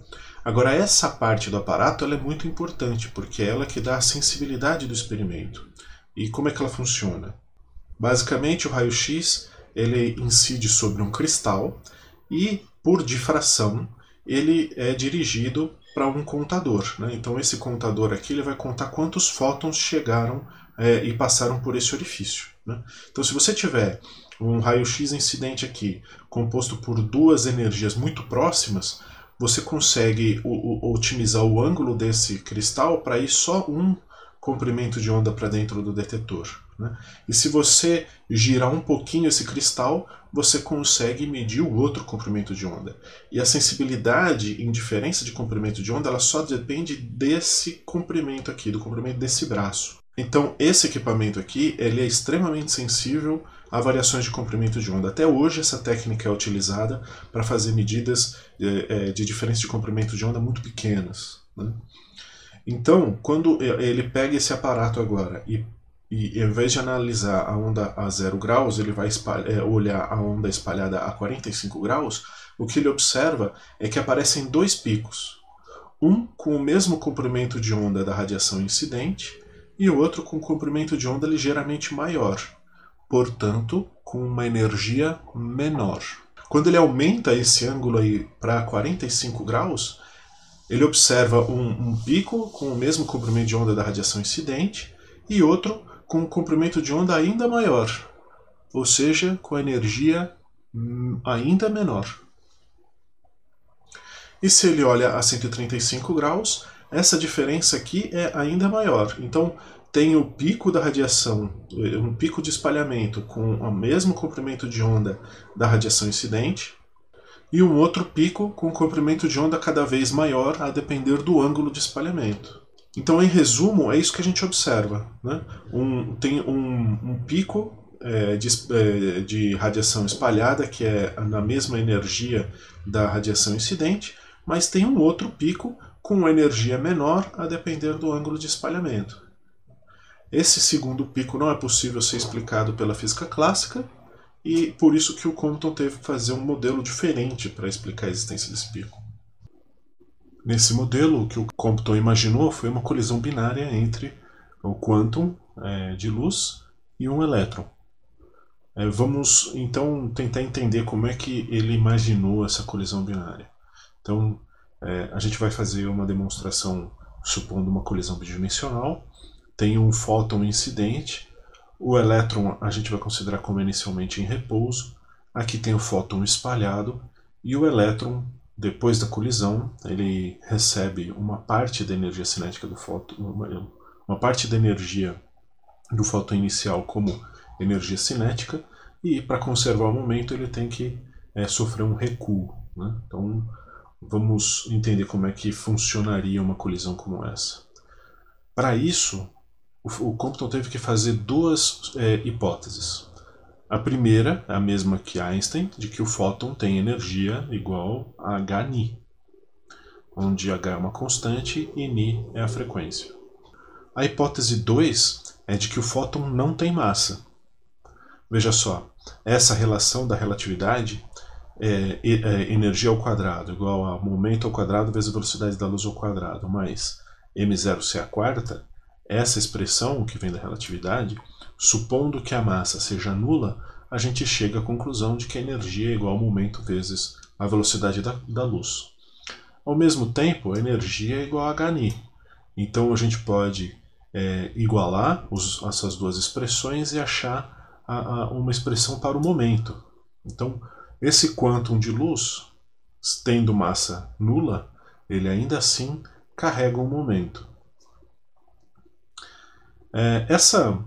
Agora, essa parte do aparato ela é muito importante, porque é ela que dá a sensibilidade do experimento. E como é que ela funciona? Basicamente, o raio-x ele incide sobre um cristal e, por difração, ele é dirigido para um contador, né? Então esse contador aqui ele vai contar quantos fótons chegaram e passaram por esse orifício, né? Então se você tiver um raio-x incidente aqui composto por duas energias muito próximas, você consegue otimizar o ângulo desse cristal para ir só um comprimento de onda para dentro do detetor, né? E se você girar um pouquinho esse cristal, você consegue medir o outro comprimento de onda. E a sensibilidade em diferença de comprimento de onda, ela só depende desse comprimento aqui, do comprimento desse braço. Então esse equipamento aqui, ele é extremamente sensível a variações de comprimento de onda. Até hoje essa técnica é utilizada para fazer medidas de diferença de comprimento de onda muito pequenas, né? Então, quando ele pega esse aparato agora e ao invés de analisar a onda a 0 graus, ele vai olhar a onda espalhada a 45 graus, o que ele observa é que aparecem dois picos. Um com o mesmo comprimento de onda da radiação incidente e o outro com um comprimento de onda ligeiramente maior, portanto, com uma energia menor. Quando ele aumenta esse ângulo aí para 45 graus, ele observa um pico com o mesmo comprimento de onda da radiação incidente e outro com um comprimento de onda ainda maior, ou seja, com energia ainda menor. E se ele olha a 135 graus, essa diferença aqui é ainda maior. Então, tem o pico da radiação, um pico de espalhamento com o mesmo comprimento de onda da radiação incidente, e um outro pico com um comprimento de onda cada vez maior a depender do ângulo de espalhamento. Então, em resumo, é isso que a gente observa, né? Tem um pico de radiação espalhada, que é na mesma energia da radiação incidente, mas tem um outro pico com uma energia menor a depender do ângulo de espalhamento. Esse segundo pico não é possível ser explicado pela física clássica, e por isso que o Compton teve que fazer um modelo diferente para explicar a existência desse pico. Nesse modelo, o que o Compton imaginou foi uma colisão binária entre o quantum de luz e um elétron. Vamos então tentar entender como é que ele imaginou essa colisão binária. Então, a gente vai fazer uma demonstração supondo uma colisão bidimensional. Tem um fóton incidente. O elétron a gente vai considerar como inicialmente em repouso. Aqui tem o fóton espalhado e o elétron, depois da colisão, ele recebe uma parte da energia cinética do fóton, uma parte da energia do fóton inicial como energia cinética, e para conservar o momento ele tem que sofrer um recuo, né? Então vamos entender como é que funcionaria uma colisão como essa. Para isso, o Compton teve que fazer duas hipóteses. A primeira é a mesma que Einstein, de que o fóton tem energia igual a hν, onde h é uma constante e νi é a frequência. A hipótese 2 é de que o fóton não tem massa. Veja só, essa relação da relatividade energia ao quadrado igual a momento ao quadrado vezes a velocidade da luz ao quadrado, mais m0c², essa expressão que vem da relatividade, supondo que a massa seja nula, a gente chega à conclusão de que a energia é igual ao momento vezes a velocidade da luz. Ao mesmo tempo, a energia é igual a hν. Então a gente pode igualar essas duas expressões e achar uma expressão para o momento. Então, esse quantum de luz, tendo massa nula, ele ainda assim carrega um momento. Essa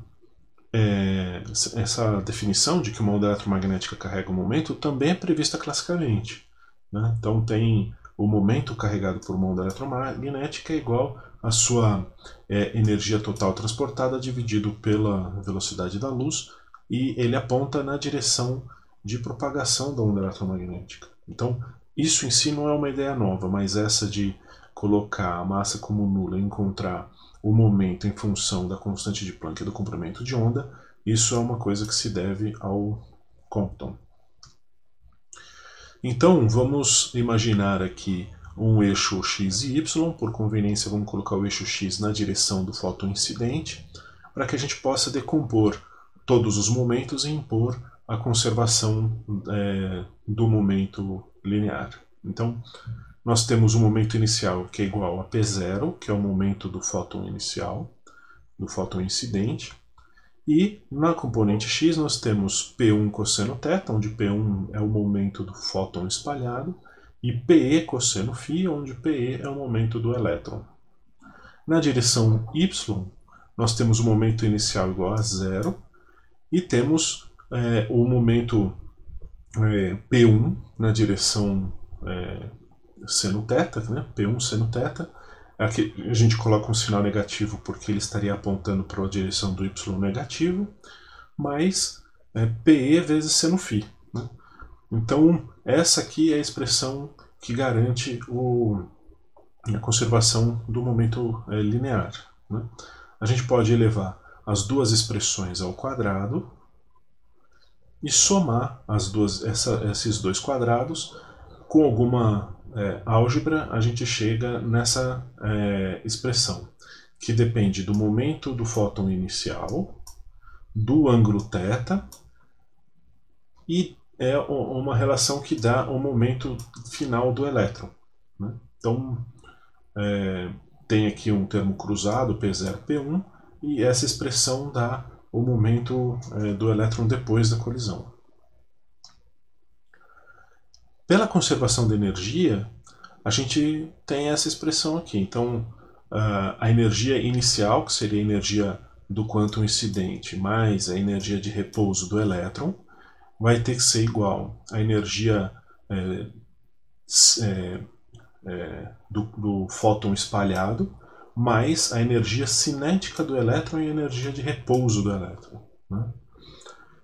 definição de que uma onda eletromagnética carrega um momento também é prevista classicamente, né? Então tem o momento carregado por uma onda eletromagnética é igual à sua energia total transportada dividido pela velocidade da luz, e ele aponta na direção de propagação da onda eletromagnética. Então isso em si não é uma ideia nova, mas essa de colocar a massa como nula e encontrar o momento em função da constante de Planck e do comprimento de onda, isso é uma coisa que se deve ao Compton. Então vamos imaginar aqui um eixo x e y, por conveniência vamos colocar o eixo x na direção do fóton incidente, para que a gente possa decompor todos os momentos e impor a conservação do momento linear. Então nós temos um momento inicial que é igual a P0, que é o momento do fóton inicial, do fóton incidente, e na componente x nós temos P1 cosseno θ, onde P1 é o momento do fóton espalhado, e PE cosseno φ, onde PE é o momento do elétron. Na direção Y, nós temos o momento inicial igual a zero e temos o momento P1 na direção seno θ, né? P1 seno θ. Aqui a gente coloca um sinal negativo porque ele estaria apontando para a direção do Y negativo, mais PE vezes seno φ. Né? Então, essa aqui é a expressão que garante a conservação do momento linear. Né? A gente pode elevar as duas expressões ao quadrado e somar esses dois quadrados. Com alguma álgebra, a gente chega nessa expressão, que depende do momento do fóton inicial, do ângulo θ, e é uma relação que dá o momento final do elétron. Né? Então, tem aqui um termo cruzado, P0, P1, e essa expressão dá o momento do elétron depois da colisão. Pela conservação da energia, a gente tem essa expressão aqui. Então, a energia inicial, que seria a energia do quantum incidente, mais a energia de repouso do elétron, vai ter que ser igual à energia do fóton espalhado, mais a energia cinética do elétron e a energia de repouso do elétron. Né?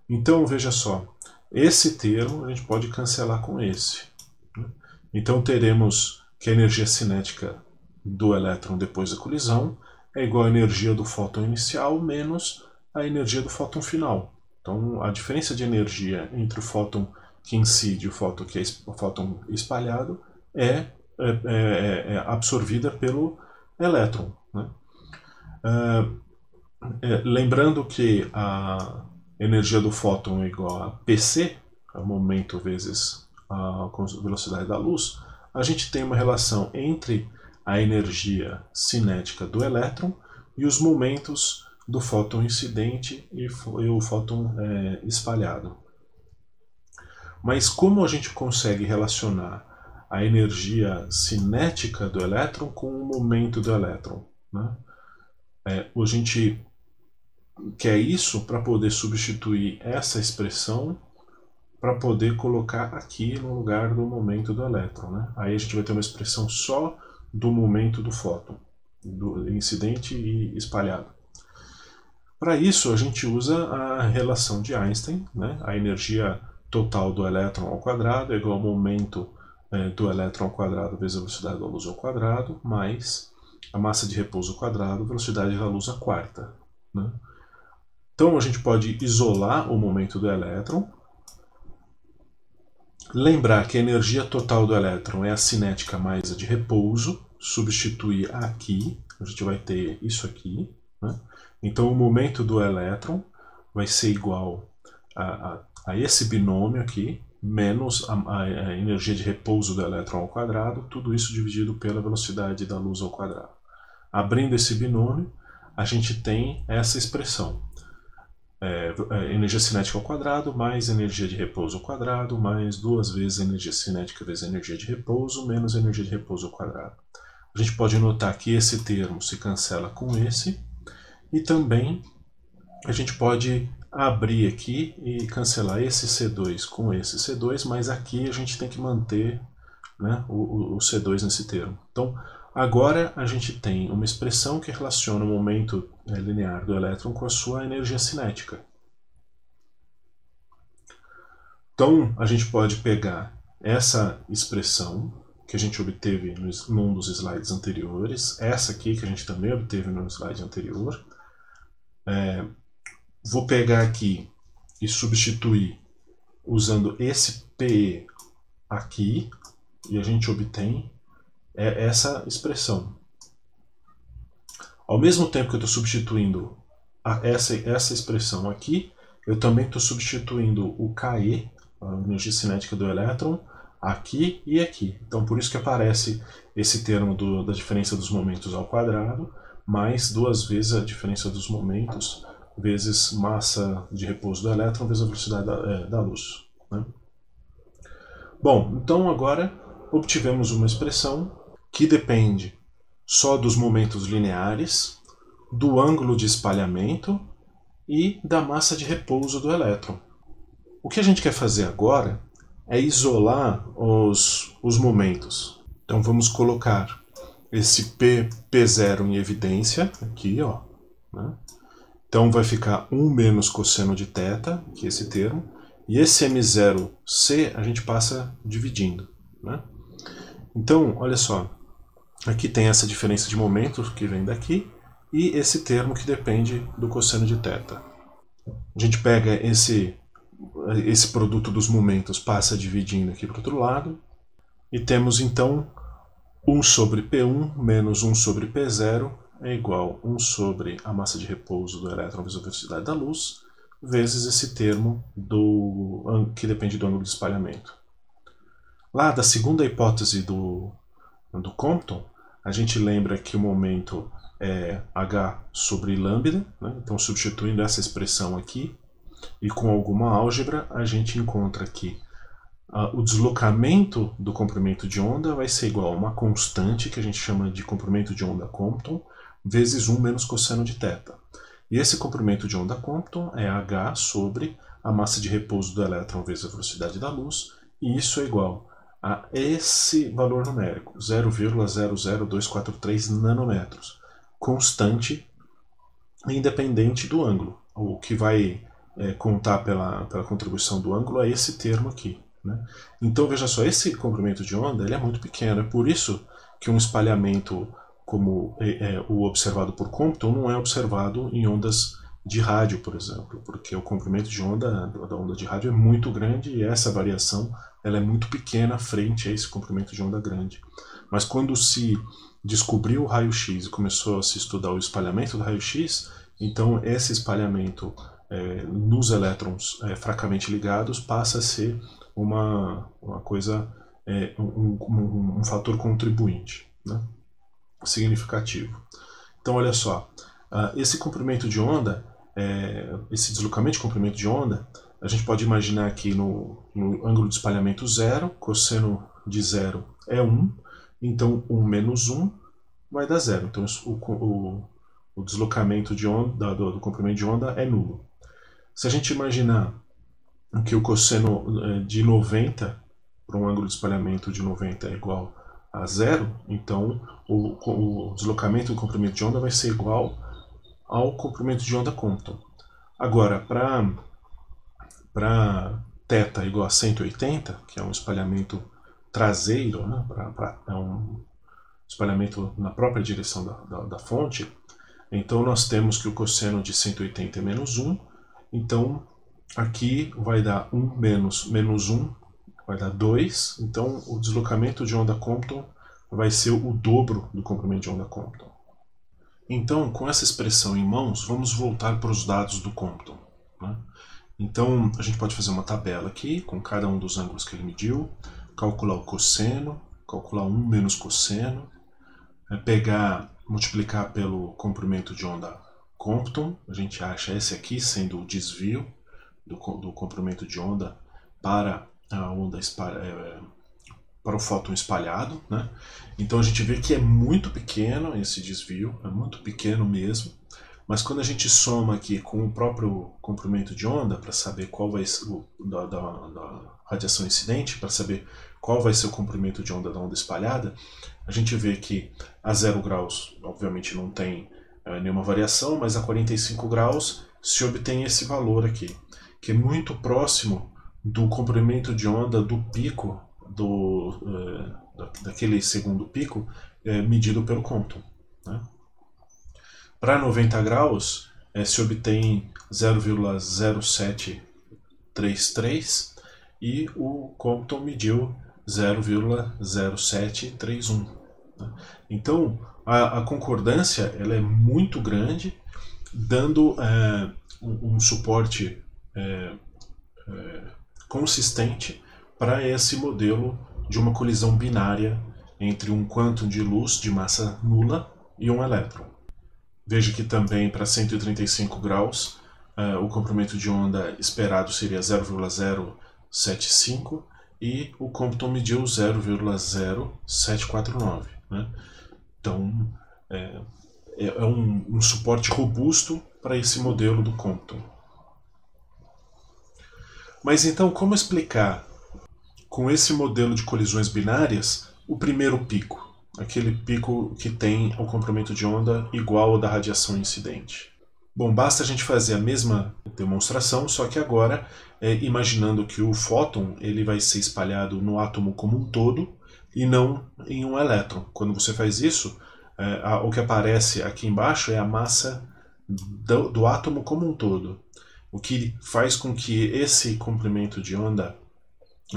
Então, veja só, esse termo a gente pode cancelar com esse. Né? Então, teremos que a energia cinética do elétron depois da colisão é igual à energia do fóton inicial menos a energia do fóton final. Então, a diferença de energia entre o fóton que incide e o fóton que é o fóton espalhado é absorvida pelo elétron. Né? Lembrando que a energia do fóton é igual a PC, o momento vezes a velocidade da luz, a gente tem uma relação entre a energia cinética do elétron e os momentos do fóton incidente e o fóton espalhado. Mas como a gente consegue relacionar a energia cinética do elétron com o momento do elétron? Né? A gente quer isso para poder substituir essa expressão para poder colocar aqui no lugar do momento do elétron. Né? Aí a gente vai ter uma expressão só do momento do fóton, do incidente e espalhado. Para isso a gente usa a relação de Einstein, né? A energia total do elétron ao quadrado é igual ao momento do elétron ao quadrado vezes a velocidade da luz ao quadrado, mais a massa de repouso ao quadrado, velocidade da luz à quarta. Né? Então a gente pode isolar o momento do elétron, lembrar que a energia total do elétron é a cinética mais a de repouso, substituir aqui, a gente vai ter isso aqui. Né? Então o momento do elétron vai ser igual a esse binômio aqui, menos a energia de repouso do elétron ao quadrado, tudo isso dividido pela velocidade da luz ao quadrado. Abrindo esse binômio, a gente tem essa expressão. Energia cinética ao quadrado, mais energia de repouso ao quadrado, mais duas vezes energia cinética vezes energia de repouso, menos energia de repouso ao quadrado. A gente pode notar que esse termo se cancela com esse, e também a gente pode abrir aqui e cancelar esse C2 com esse C2, mas aqui a gente tem que manter, né, o C2 nesse termo. Então, agora a gente tem uma expressão que relaciona o momento linear do elétron com a sua energia cinética. Então, a gente pode pegar essa expressão que a gente obteve num dos slides anteriores, essa aqui que a gente também obteve no slide anterior. Vou pegar aqui e substituir usando esse PE aqui, e a gente obtém essa expressão. Ao mesmo tempo que eu estou substituindo essa expressão aqui, eu também estou substituindo o KE, a energia cinética do elétron, aqui e aqui. Então por isso que aparece esse termo da diferença dos momentos ao quadrado, mais duas vezes a diferença dos momentos, vezes massa de repouso do elétron, vezes a velocidade da luz. Né? Bom, então agora obtivemos uma expressão que depende só dos momentos lineares, do ângulo de espalhamento e da massa de repouso do elétron. O que a gente quer fazer agora é isolar os momentos. Então vamos colocar esse P0 em evidência, aqui, ó, né? Então vai ficar 1 menos cosseno de θ, que é esse termo, e esse M0C a gente passa dividindo, né? Então, olha só, aqui tem essa diferença de momentos que vem daqui, e esse termo que depende do cosseno de θ. A gente pega esse produto dos momentos, passa dividindo aqui para o outro lado, e temos então 1 sobre P1 menos 1 sobre P0 é igual a 1 sobre a massa de repouso do elétron vezes a velocidade da luz, vezes esse termo que depende do ângulo de espalhamento. Lá da segunda hipótese do Compton, a gente lembra que o momento é h sobre lambda, né? Então substituindo essa expressão aqui, e com alguma álgebra, a gente encontra que o deslocamento do comprimento de onda vai ser igual a uma constante, que a gente chama de comprimento de onda Compton, vezes 1 menos cosseno de θ. E esse comprimento de onda Compton é h sobre a massa de repouso do elétron vezes a velocidade da luz, e isso é igual a esse valor numérico, 0,00243 nanômetros, constante independente do ângulo. O que vai contar pela contribuição do ângulo é esse termo aqui, né? Então veja só, esse comprimento de onda ele é muito pequeno, é por isso que um espalhamento como o observado por Compton não é observado em ondas de rádio, por exemplo, porque o comprimento de onda da onda de rádio é muito grande e essa variação ela é muito pequena frente a esse comprimento de onda grande. Mas quando se descobriu o raio-x e começou a se estudar o espalhamento do raio-x, então esse espalhamento nos elétrons fracamente ligados passa a ser uma coisa, um fator contribuinte, né? Significativo. Então olha só, esse comprimento de onda, esse deslocamento de comprimento de onda, a gente pode imaginar aqui no ângulo de espalhamento 0, cosseno de 0 é 1, então 1 menos 1 vai dar 0. Então o deslocamento de onda, do comprimento de onda é nulo. Se a gente imaginar que o cosseno de 90 para um ângulo de espalhamento de 90 é igual a 0, então o deslocamento do comprimento de onda vai ser igual ao comprimento de onda Compton. Agora, para θ igual a 180, que é um espalhamento traseiro, né, é um espalhamento na própria direção da fonte, então nós temos que o cosseno de 180 é menos 1, então aqui vai dar 1 menos 1, vai dar 2, então o deslocamento de onda Compton vai ser o dobro do comprimento de onda Compton. Então, com essa expressão em mãos, vamos voltar para os dados do Compton, né? Então, a gente pode fazer uma tabela aqui, com cada um dos ângulos que ele mediu, calcular o cosseno, calcular 1 menos cosseno, multiplicar pelo comprimento de onda Compton, a gente acha esse aqui sendo o desvio do comprimento de onda para a onda para o fóton espalhado, né? Então a gente vê que é muito pequeno esse desvio, é muito pequeno mesmo, mas quando a gente soma aqui com o próprio comprimento de onda para saber qual vai ser da radiação incidente, para saber qual vai ser o comprimento de onda da onda espalhada, a gente vê que a 0 graus obviamente não tem nenhuma variação, mas a 45 graus se obtém esse valor aqui, que é muito próximo do comprimento de onda do pico, daquele segundo pico medido pelo Compton, né? Para 90 graus se obtém 0,0733 e o Compton mediu 0,0731. Né? Então a concordância ela é muito grande, dando um suporte consistente para esse modelo de uma colisão binária entre um quantum de luz de massa nula e um elétron. Veja que também para 135 graus o comprimento de onda esperado seria 0,075 e o Compton mediu 0,0749. Né? Então, é um suporte robusto para esse modelo do Compton. Mas então, como explicar com esse modelo de colisões binárias o primeiro pico? Aquele pico que tem o comprimento de onda igual ao da radiação incidente. Bom, basta a gente fazer a mesma demonstração, só que agora imaginando que o fóton ele vai ser espalhado no átomo como um todo e não em um elétron. Quando você faz isso, o que aparece aqui embaixo é a massa do átomo como um todo, o que faz com que esse comprimento de onda,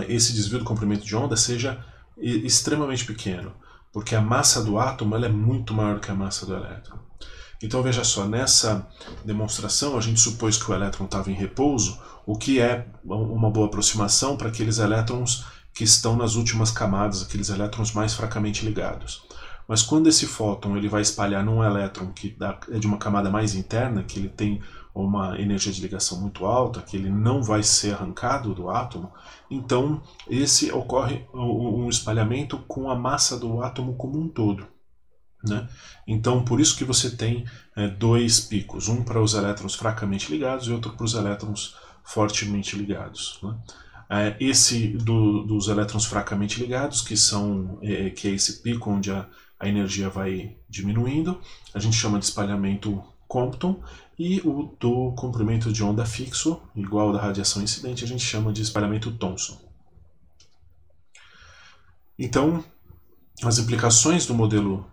esse desvio do comprimento de onda seja extremamente pequeno, porque a massa do átomo ela é muito maior que a massa do elétron. Então veja só, nessa demonstração a gente supôs que o elétron estava em repouso, o que é uma boa aproximação para aqueles elétrons que estão nas últimas camadas, aqueles elétrons mais fracamente ligados. Mas quando esse fóton ele vai espalhar num elétron que é de uma camada mais interna, que ele tem uma energia de ligação muito alta, que ele não vai ser arrancado do átomo, então esse ocorre um espalhamento com a massa do átomo como um todo. Né? Então por isso que você tem dois picos, um para os elétrons fracamente ligados e outro para os elétrons fortemente ligados. Né? Esse dos elétrons fracamente ligados, que é esse pico onde a energia vai diminuindo, a gente chama de espalhamento Compton, e o do comprimento de onda fixo, igual ao da radiação incidente, a gente chama de espalhamento Thomson. Então, as implicações do modelo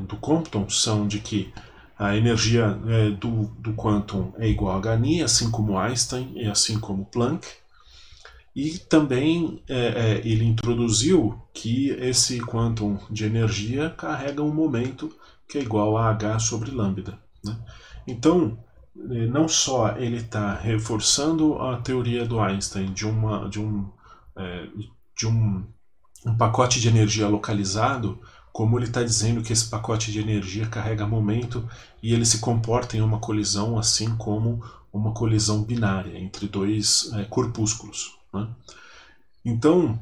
do Compton são de que a energia do quantum é igual a Hν, assim como Einstein e assim como Planck, e também ele introduziu que esse quantum de energia carrega um momento que é igual a H sobre lambda. Né? Então, não só ele está reforçando a teoria do Einstein de um pacote de energia localizado, como ele está dizendo que esse pacote de energia carrega momento e ele se comporta em uma colisão assim como uma colisão binária entre dois corpúsculos. Né? Então,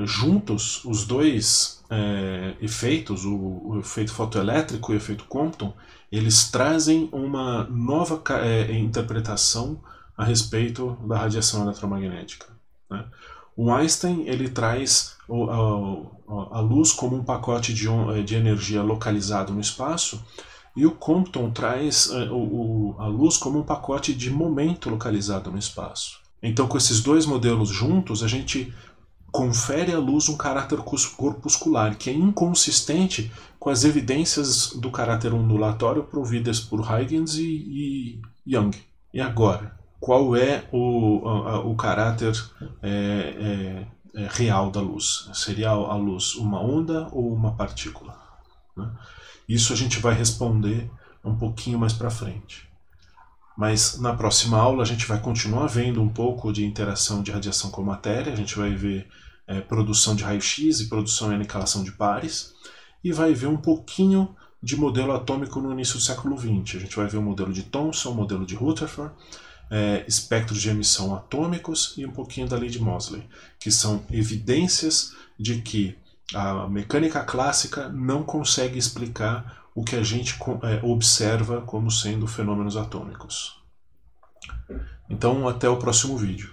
juntos, os dois efeitos, o efeito fotoelétrico e o efeito Compton, eles trazem uma nova interpretação a respeito da radiação eletromagnética. Né? O Einstein ele traz a luz como um pacote de energia localizado no espaço, e o Compton traz a luz como um pacote de momento localizado no espaço. Então, com esses dois modelos juntos, a gente confere à luz um caráter corpuscular que é inconsistente com as evidências do caráter ondulatório providas por Huygens e Young. E agora, qual é o caráter real da luz? Seria a luz uma onda ou uma partícula? Né? Isso a gente vai responder um pouquinho mais para frente. Mas na próxima aula a gente vai continuar vendo um pouco de interação de radiação com matéria, a gente vai ver produção de raio-x e produção e aniquilação de pares, e vai ver um pouquinho de modelo atômico no início do século XX. A gente vai ver o modelo de Thomson, o modelo de Rutherford, espectros de emissão atômicos e um pouquinho da lei de Moseley, que são evidências de que a mecânica clássica não consegue explicar o que a gente observa como sendo fenômenos atômicos. Então, até o próximo vídeo.